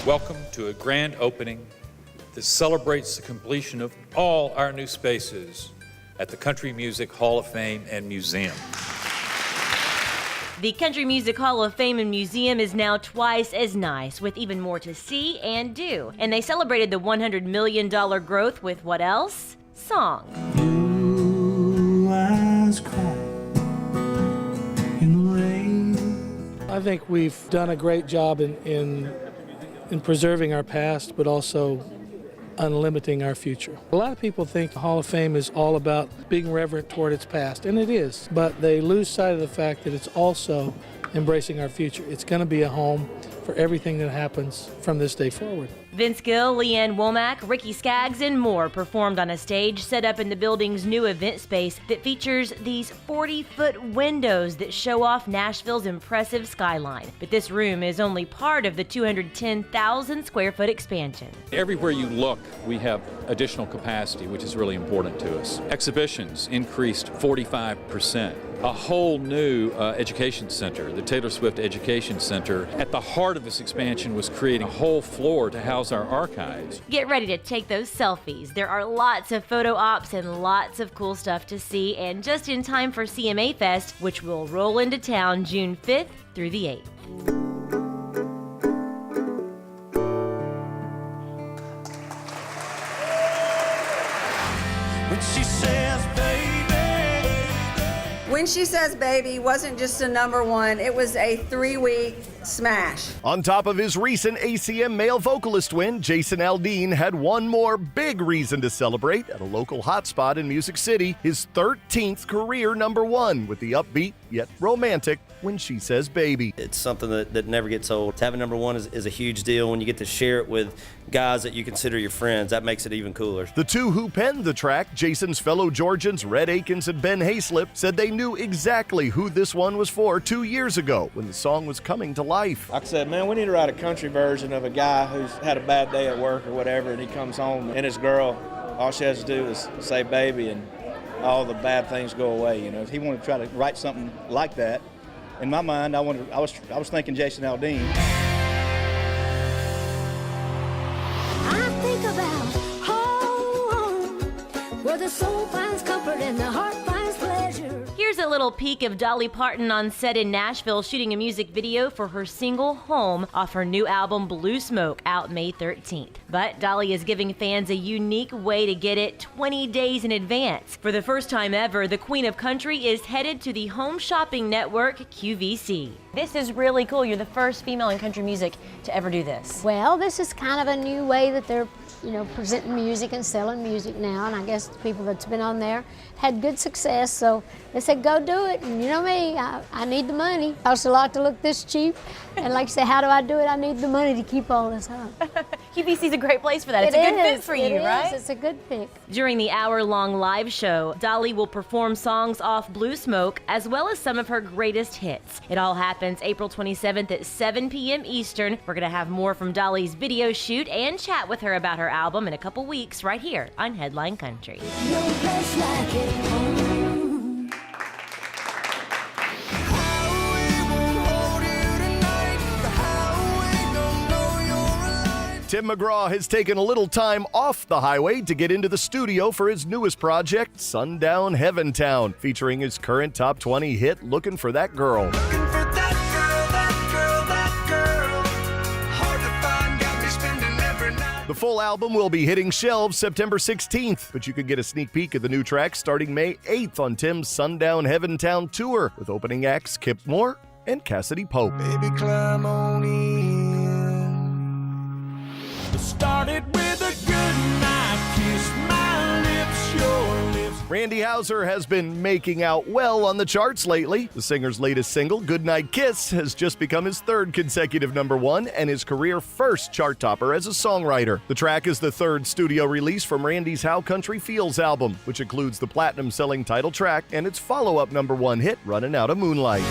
Welcome to a grand opening that celebrates the completion of all our new spaces at the Country Music Hall of Fame and Museum. The Country Music Hall of Fame and Museum is now twice as nice, with even more to see and do. And they celebrated the $100 million growth with what else? Song. Blue eyes cry in the rain. I think we've done a great job in preserving our past, but also unlimiting our future. A lot of people think the Hall of Fame is all about being reverent toward its past, and it is, but they lose sight of the fact that it's also embracing our future. It's going to be a home for everything that happens from this day forward. Vince Gill, LeeAnn Womack, Ricky Skaggs, and more performed on a stage set up in the building's new event space that features these 40-foot windows that show off Nashville's impressive skyline. But this room is only part of the 210,000 square foot expansion. Everywhere you look, we have additional capacity, which is really important to us. Exhibitions increased 45%. A whole new education center, the Taylor Swift Education Center. At the heart of this expansion was creating a whole floor to house our archives. Get ready to take those selfies. There are lots of photo ops and lots of cool stuff to see, and just in time for CMA Fest, which will roll into town June 5th through the 8th. When she says, baby. When She Says Baby wasn't just a number one, it was a 3-week smash. On top of his recent ACM male vocalist win, Jason Aldean had one more big reason to celebrate at a local hotspot in Music City, his 13th career number one with the upbeat yet romantic When She Says Baby. It's something that never gets old. Having number one is a huge deal. When you get to share it with guys that you consider your friends, that makes it even cooler. The two who penned the track, Jason's fellow Georgians Red Akins and Ben Hayslip, said they knew exactly who this one was for 2 years ago when the song was coming to life. I said, man, we need to write a country version of a guy who's had a bad day at work or whatever, and he comes home and his girl, all she has to do is say baby and all the bad things go away, you know. He wanted to try to write something like that. In my mind, I was thinking Jason Aldean. I think about home, where the soul finds comfort and the heart finds pleasure. Here's a little peek of Dolly Parton on set in Nashville shooting a music video for her single Home off her new album Blue Smoke, out May 13th. But Dolly is giving fans a unique way to get it 20 days in advance. For the first time ever, the Queen of Country is headed to the home shopping network QVC. This is really cool. You're the first female in country music to ever do this. Well, this is kind of a new way that they're, presenting music and selling music now, and I guess the people that's been on there had good success, so they said go do it, and you know me, I need the money. It costs a lot to look this cheap, and like I say, how do I do it? I need the money to keep all this up. QVC's a great place for that. It's a good fit for you, right? It's a good pick. During the hour-long live show, Dolly will perform songs off Blue Smoke, as well as some of her greatest hits. It all happens April 27th at 7 p.m. Eastern. We're going to have more from Dolly's video shoot and chat with her about her album in a couple weeks right here on Headline Country. No place like it home. Tim McGraw has taken a little time off the highway to get into the studio for his newest project, Sundown Heaven Town, featuring his current top 20 hit, Looking for That Girl. The full album will be hitting shelves September 16th, but you could get a sneak peek of the new track starting May 8th on Tim's Sundown Heaven Town tour with opening acts Kip Moore and Cassidy Pope. Baby, climb on in. Started with a goodnight kiss, my lips, your lips. Randy Houser has been making out well on the charts lately. The singer's latest single, Goodnight Kiss, has just become his third consecutive number one and his career first chart topper as a songwriter. The track is the third studio release from Randy's How Country Feels album, which includes the platinum-selling title track and its follow-up number one hit, Running Out of Moonlight.